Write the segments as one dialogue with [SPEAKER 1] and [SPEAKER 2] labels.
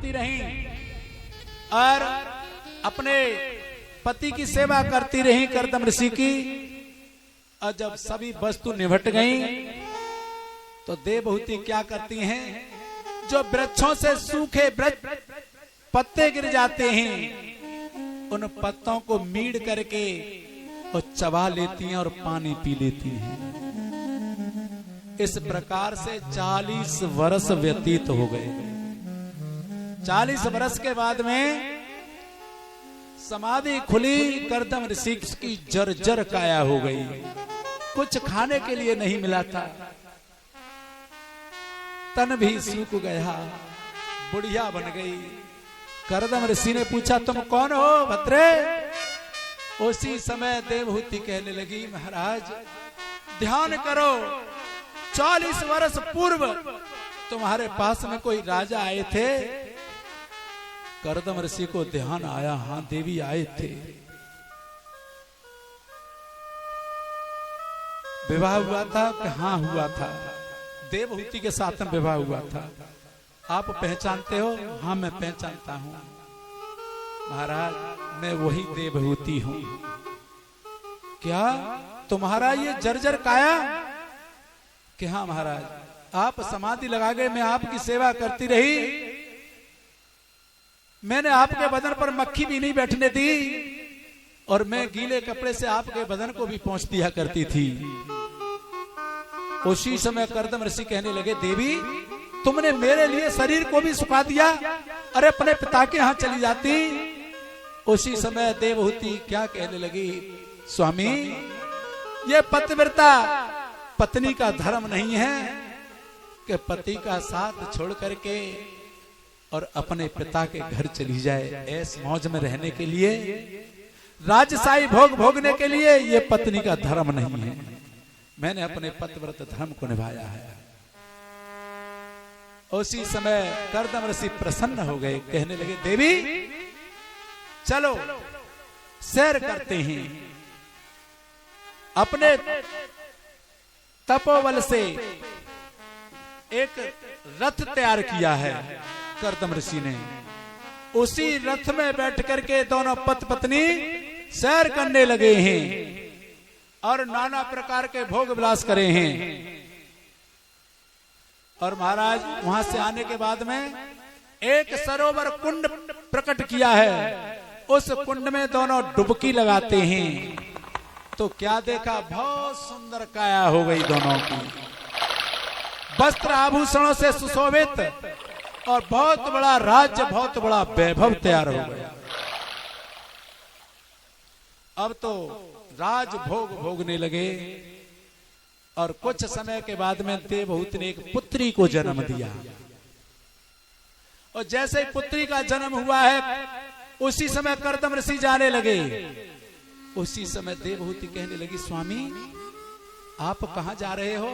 [SPEAKER 1] घूमती रहीं और अपने पति की सेवा करती रहीं कर्दम ऋषि की। और जब सभी वस्तु निभट गईं तो देवहूति क्या करती हैं, जो वृक्षों से सूखे वृक्ष पत्ते गिर जाते हैं उन पत्तों को मीड़ करके और चबा लेती हैं और पानी पी लेती हैं। इस प्रकार से 40 वर्ष व्यतीत हो गए। 40 वर्ष के बाद में समाधि खुली, कर्दम ऋषि की जर्जर काया हो गई, कुछ खाने के लिए नहीं मिला था, तन भी सूख गया, बुढ़िया बन गई। कर्दम ऋषि ने पूछा तुम कौन हो भद्रे? उसी समय देवहूति कहने लगी महाराज ध्यान करो, 40 वर्ष पूर्व तुम्हारे पास में कोई राजा आए थे। कर्दम ऋषि को ध्यान आया, हां देवी आए थे। विवाह हुआ था कि हाँ हुआ था, देवहूति के साथ में विवाह हुआ था। आप पहचानते हो? हाँ मैं पहचानता हूं महाराज, मैं वही देवहूति हूं। क्या तुम्हारा ये जर्जर काया? कि हाँ महाराज, आप समाधि लगा गए, मैं आपकी सेवा करती रही, मैंने आपके बदन पर मक्खी भी नहीं बैठने दी और मैं गीले कपड़े से आपके बदन को भी पोंछ दिया करती थी। उसी समय कर्दम ऋषि कहने लगे देवी तुमने मेरे लिए शरीर को भी सुखा दिया, अरे अपने पिता के यहाँ चली जाती। उसी समय देवहूति क्या कहने लगी, स्वामी ये पतिव्रता पत्नी का धर्म नहीं है कि पति का साथ छोड़ करके और अपने पिता के घर चली जाए ऐस मौज में रहने के लिए, राजशाही भोग भोगने के लिए। ये पत्नी का धर्म नहीं है, मैंने अपने पतिव्रत धर्म को निभाया है। उसी समय कर्दम ऋषि प्रसन्न हो गए, कहने लगे देवी चलो सैर करते हैं। अपने तपोबल से एक रथ तैयार किया है कर्दम ऋषि ने, उसी रथ में बैठ करके दोनों पति पत्नी सैर करने लगे हैं और नाना प्रकार के भोग विलास करे हैं। और महाराज वहां से आने के बाद में एक सरोवर कुंड प्रकट किया है, उस कुंड में दोनों डुबकी लगाते हैं। तो क्या देखा, बहुत सुंदर काया हो गई दोनों की, वस्त्र आभूषणों से सुशोभित और बहुत बड़ा राज्य, बहुत बड़ा वैभव तैयार हो गया। अब तो राज भोग भोगने लगे और कुछ समय के बाद में देवहूति ने एक पुत्री को जन्म दिया। और जैसे ही पुत्री का जन्म हुआ है उसी समय कर्दम ऋषि जाने लगे। उसी समय देवहूति कहने लगी स्वामी आप कहां जा रहे हो?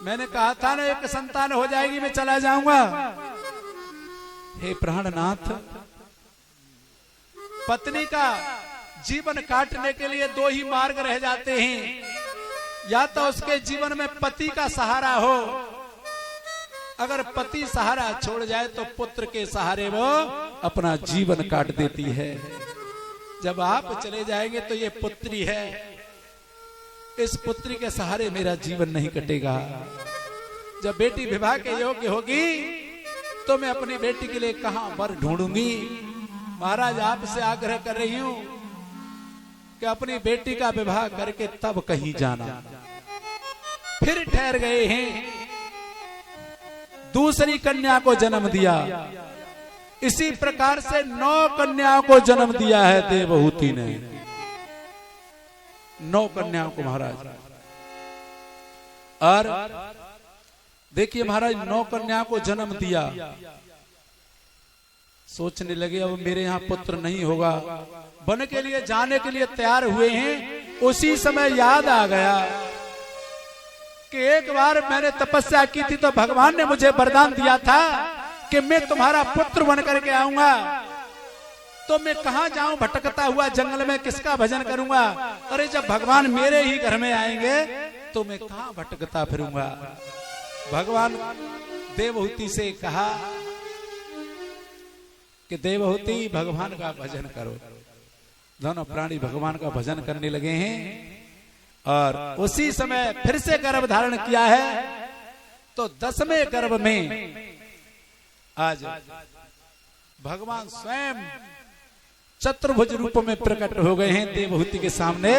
[SPEAKER 1] मैंने कहा था ना एक संतान हो जाएगी मैं चला जाऊंगा। हे प्राणनाथ, पत्नी का जीवन काटने के लिए दो ही मार्ग रह जाते हैं, या तो उसके जीवन में पति का सहारा हो, अगर पति सहारा छोड़ जाए तो पुत्र के सहारे वो अपना जीवन काट देती है। जब आप चले जाएंगे तो ये पुत्री है, इस पुत्री के सहारे मेरा जीवन नहीं कटेगा। जब बेटी विवाह के योग्य होगी तो मैं अपनी बेटी के लिए कहां वर ढूंढूंगी। महाराज आपसे आग्रह कर रही हूं कि अपनी बेटी का विवाह करके तब कहीं जाना। फिर ठहर गए हैं, दूसरी कन्या को जन्म दिया। इसी प्रकार से 9 कन्याओं को जन्म दिया है देवहूति ने, 9 कन्याओं को महाराज। और देखिए महाराज 9 कन्याओं को जन्म दिया, सोचने लगे अब मेरे यहाँ पुत्र नहीं होगा, वन के लिए जाने के लिए तैयार हुए हैं। उसी समय याद आ गया कि एक बार मैंने तपस्या की थी तो भगवान ने मुझे वरदान दिया था कि मैं तुम्हारा पुत्र बन करके आऊंगा, तो मैं कहां जाऊं भटकता हुआ जंगल में, किसका भजन करूंगा? अरे जब भगवान मेरे ही घर में आएंगे तो मैं कहां भटकता फिरूंगा। भगवान देवहूति से कहा कि देवहूति भगवान का भजन करो। दोनों प्राणी भगवान का भजन करने लगे हैं और उसी समय फिर से गर्भ धारण किया है। तो 10वें गर्भ में आज भगवान स्वयं चतुर्भुज रूप में प्रकट हो गए हैं देवहूति के सामने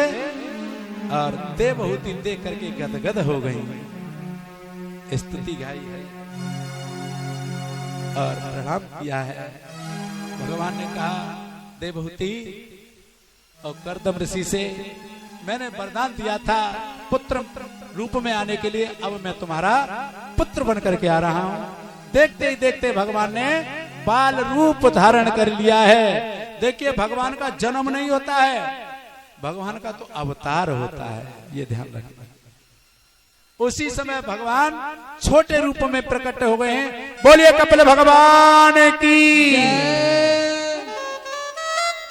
[SPEAKER 1] और देवहूति देख करके गदगद हो गई, स्तुति गाई है और प्रणाम किया है। भगवान ने कहा देवहूति और कर्दम ऋषि से मैंने वरदान दिया था पुत्र रूप में आने के लिए, अब मैं तुम्हारा पुत्र बन करके आ रहा हूं। देखते ही देखते भगवान ने बाल रूप धारण कर लिया है। देखिए भगवान का जन्म नहीं होता है, भगवान का तो अवतार होता है, ये ध्यान रखना। उसी समय भगवान छोटे रूप में प्रकट हो गए हैं। बोलिए कपिल भगवान की।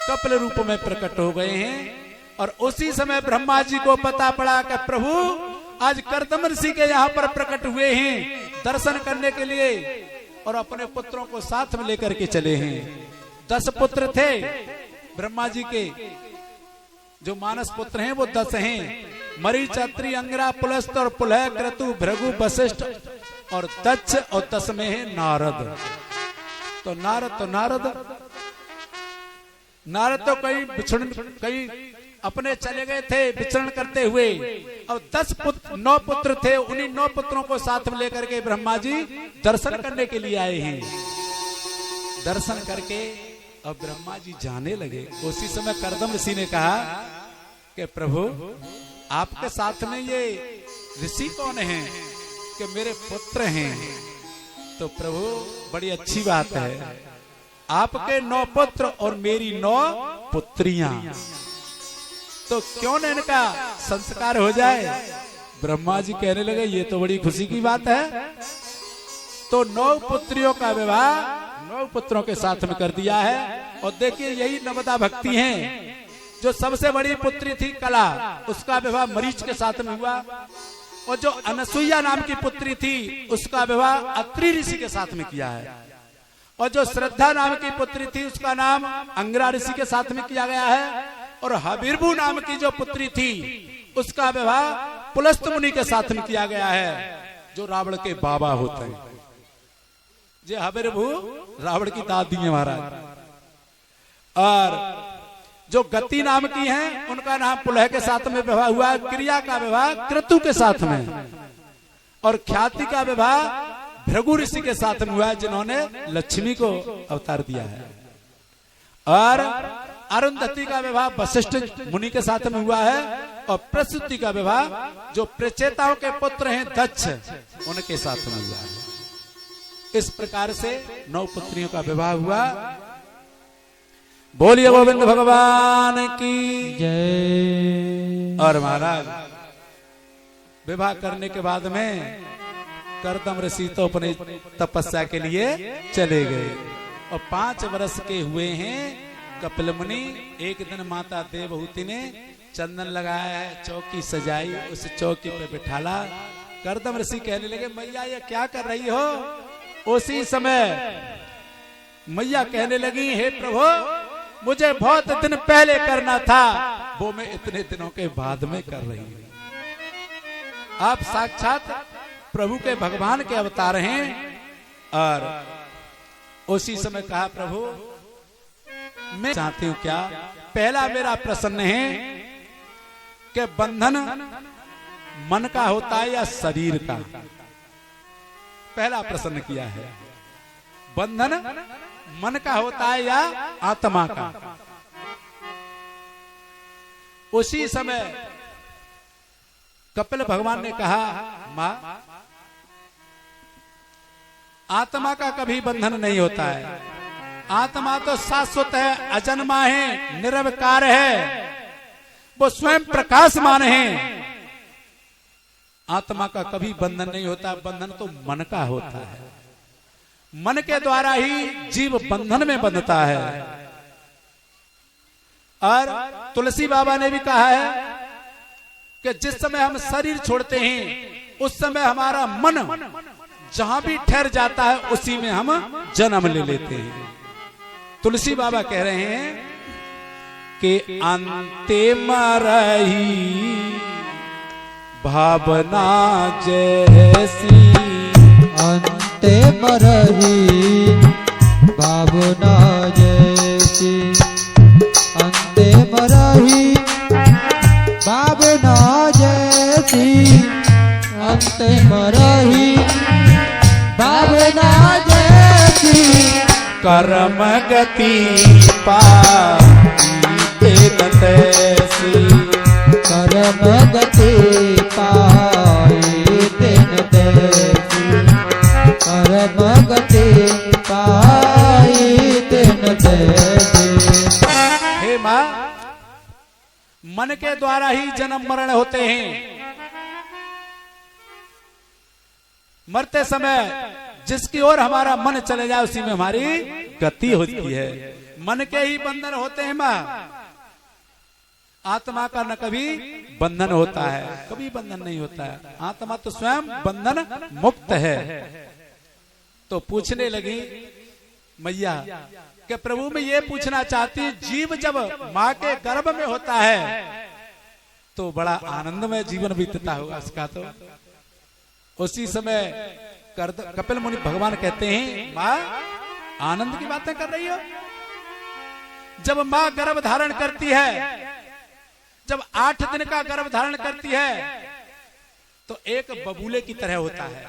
[SPEAKER 1] कपिल रूप में प्रकट हो गए हैं और उसी समय ब्रह्मा जी को पता पड़ा कि प्रभु आज कर्दम ऋषि के यहाँ पर प्रकट हुए हैं दर्शन करने के लिए और अपने पुत्रों को साथ में लेकर के चले हैं। 10 पुत्र थे ब्रह्मा जी के, जो मानस पुत्र हैं वो 10 हैं। मरीच, अत्रि, अंगिरा, पुलस्त और पुलह, क्रतु, भृगु, वशिष्ठ और दक्ष और 10 में है नारद। तो नारद तो कहीं अपने चले गए थे विचरण करते हुए। अब 9 पुत्र थे, उन्हीं 9 पुत्रों को साथ में लेकर के ब्रह्मा जी दर्शन करने के लिए आए हैं। दर्शन करके अब ब्रह्मा जी जाने लगे। उसी समय कर्दम ऋषि ने कहा कि प्रभु आपके साथ में ये ऋषि कौन है? कि मेरे पुत्र हैं। तो प्रभु बड़ी अच्छी बात है, आपके 9 पुत्र और मेरी 9 पुत्रियां, तो क्यों न इनका संस्कार हो जाए। ब्रह्मा जी कहने लगे ये तो बड़ी खुशी की बात है। तो 9 पुत्रियों का विवाह 9 पुत्रों के साथ में कर दिया है। और देखिए यही नवदा भक्ति हैं। जो सबसे बड़ी पुत्री थी कला, उसका विवाह मरीच के साथ में हुआ। और जो अनसुईया नाम की पुत्री थी उसका विवाह अत्रि ऋषि के साथ में किया है। और जो श्रद्धा नाम की पुत्री थी उसका नाम अंगिरा ऋषि के साथ में किया गया है। और हबिरभु नाम की जो पुत्री थी उसका विवाह पुलस्त मुनि के साथ में किया गया है, जो रावण के बाबा होते हैं। जे हबिरभु रावण की दादी है महाराज। और जो गति नाम की हैं उनका नाम पुलह के साथ में विवाह हुआ। क्रिया का विवाह क्रतु के साथ में। और ख्याति का विवाह भृगु ऋषि के साथ में हुआ, जिन्होंने लक्ष्मी को अवतार दिया है। और अरुंधति का विवाह वशिष्ठ मुनि के साथ में हुआ है। और प्रसूति का विवाह जो प्रचेताओं के पुत्र हैं दक्ष, उनके साथ में हुआ है। इस प्रकार से 9 पुत्रियों का विवाह हुआ। बोलिए गोविंद भगवान की जय। और महाराज विवाह करने के बाद में कर्दम ऋषि तो अपने तपस्या के लिए चले गए। और 5 वर्ष के हुए हैं कपिल मुनि। एक दिन माता देवहूति ने चंदन लगाया है, चौकी सजाई, उस चौकी पे बिठाला। कर्दम ऋषि कहने लगे मैया ये क्या कर रही हो? उसी समय मैया कहने लगी हे प्रभु मुझे बहुत दिन पहले करना था, वो मैं इतने दिनों के बाद में कर रही हूं। आप साक्षात प्रभु के भगवान के अवतार हैं। और उसी समय कहा प्रभु मैं चाहती हूं क्या? पहला मेरा प्रश्न है कि बंधन मन का होता है या शरीर का? पहला प्रश्न किया है। बंधन मन का होता है या आत्मा का? उसी समय कपिल भगवान ने कहा मां आत्मा का कभी बंधन नहीं होता है। आत्मा तो शाश्वत है, अजन्मा है, निरवकार है, वो स्वयं प्रकाशमान है। आत्मा का कभी बंधन नहीं होता। बंधन तो मन का होता है। मन के द्वारा ही जीव बंधन में बंधता है। और तुलसी बाबा ने भी कहा है कि जिस समय हम शरीर छोड़ते हैं उस समय हमारा मन जहां भी ठहर जाता है उसी में हम जन्म ले लेते हैं। तुलसी बाबा कह रहे हैं कि अंते मरही भावना जैसी,
[SPEAKER 2] अंते मरही भावना जैसी, अंते मरही भावना जैसी, अंते मरही भावना जैसी,
[SPEAKER 1] कर्म गति पाई तैसी,
[SPEAKER 2] कर्म गति पाई तेन तैसी, कर्म गति पाई तेन तैसी।
[SPEAKER 1] हे माँ, मन के द्वारा ही जन्म मरण होते हैं। मरते समय जिसकी ओर हमारा मन चले जाए उसी में हमारी गति होती है। मन के ही बंधन होते हैं माँ। आत्मा का न कभी बंधन होता है, कभी बंधन नहीं होता है। आत्मा तो स्वयं बंधन मुक्त है। तो पूछने लगी मैया कि प्रभु मैं ये पूछना चाहती, जीव जब माँ के गर्भ में होता है तो बड़ा आनंदमय जीवन बीतता होगा उसका। तो उसी समय कपिल मुनि भगवान कहते हैं माँ आनंद की बातें कर रही हो। जब माँ गर्भ धारण करती है, जब 8 दिन का गर्भ धारण करती है तो एक बबूले की तरह होता है,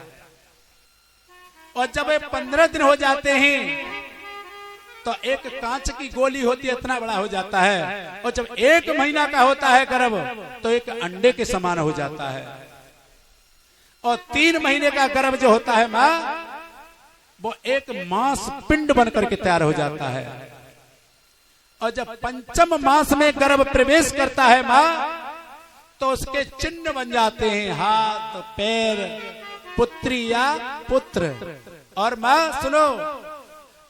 [SPEAKER 1] और जब 15 दिन हो जाते हैं तो एक कांच की गोली होती है, इतना बड़ा हो जाता है। और जब 1 महीना का होता है गर्भ तो एक अंडे के समान हो जाता है। और 3 महीने का गर्भ जो होता है माँ, वो एक मांस पिंड बनकर के तैयार हो जाता है। और जब 5म मास में गर्भ प्रवेश करता है माँ, तो उसके चिन्ह बन जाते हैं, हाथ पैर, पुत्री या पुत्र। और माँ सुनो,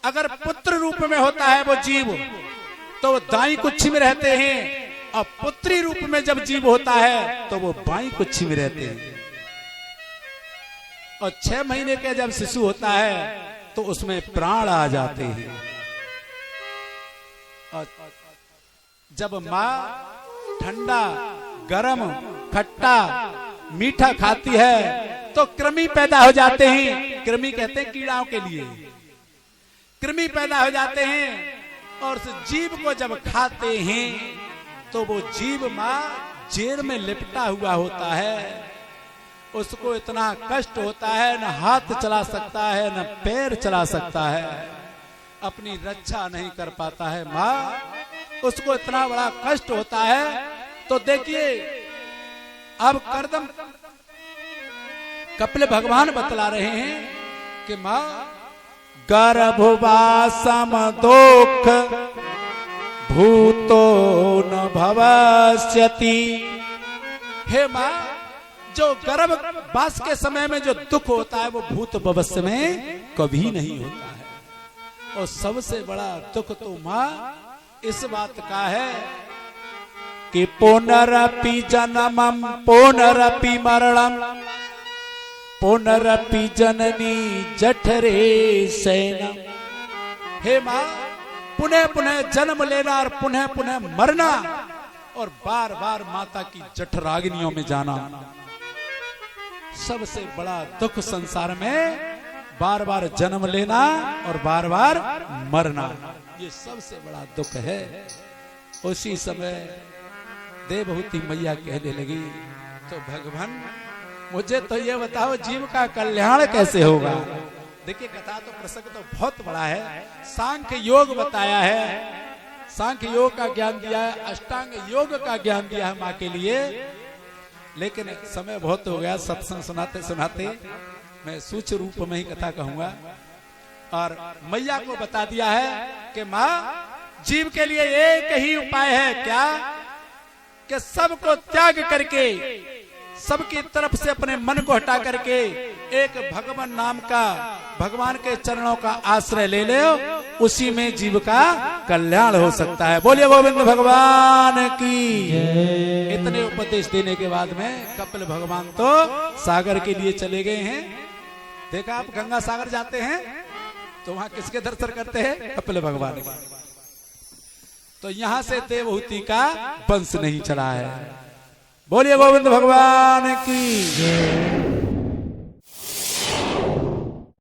[SPEAKER 1] अगर पुत्र रूप में होता है वो जीव तो वो दाई कुक्षी में रहते हैं, और पुत्री रूप में जब जीव होता है तो वो बाई कुक्षी में रहते हैं। और 6 महीने के जब शिशु होता है तो उसमें प्राण आ जाते हैं। और जब माँ ठंडा गरम खट्टा मीठा खाती है तो कृमि पैदा हो जाते हैं। कृमि कहते हैं कीड़ाओं के लिए। कृमि पैदा हो जाते हैं और उस जीव को जब खाते हैं तो वो जीव माँ जेर में लिपटा हुआ होता है। उसको इतना कष्ट होता है, न हाथ चला सकता है न पैर चला सकता है, अपनी रक्षा नहीं कर पाता है माँ। उसको इतना बड़ा कष्ट होता है। तो देखिए अब करदम कपिल भगवान बतला रहे हैं कि माँ गर्भवासम दोख भूतो न भवस्यति। हे माँ, जो गर्भवास के समय में जो दुख होता है वो भूत भविष्य में कभी नहीं होता है। और सबसे बड़ा दुख तो माँ इस बात का है कि पुनरपि जन्मम पुनरपि मरणम पुनरपि जननी जठरे शयनम। हे माँ, पुनः पुनः जन्म लेना और पुनः पुनः मरना और बार बार माता की जठराग्नियों में जाना, सबसे बड़ा दुख संसार में बार बार जन्म लेना और बार बार मरना, ये सबसे बड़ा दुख है। उसी समय देवहूति मैया कहने लगी, तो भगवान मुझे तो ये बताओ जीव का कल्याण कैसे होगा। देखिए कथा तो प्रसंग तो बहुत बड़ा है। सांख्य योग बताया है, सांख्य योग का ज्ञान दिया है, अष्टांग योग का ज्ञान दिया है माँ के लिए। लेकिन समय बहुत हो गया, सत्संग सुनाते सुनाते मैं सूक्ष्म रूप में ही कथा कहूंगा। और मैया को बता दिया है कि माँ जीव के लिए एक ही उपाय है, क्या कि सबको त्याग करके, सबकी तरफ से अपने मन को हटा करके एक भगवान नाम का, भगवान के चरणों का आश्रय ले ले, उसी में जीव का कल्याण हो सकता है। बोलिए गोविंद भगवान की। इतने उपदेश देने के बाद में कपिल भगवान तो सागर के लिए चले गए हैं। देखा आप गंगा सागर जाते हैं तो वहां किसके दर्शन करते हैं? अपने भगवान के। तो यहां से देवहूति का वंश नहीं चला है। बोलिए गोविंद भगवान की।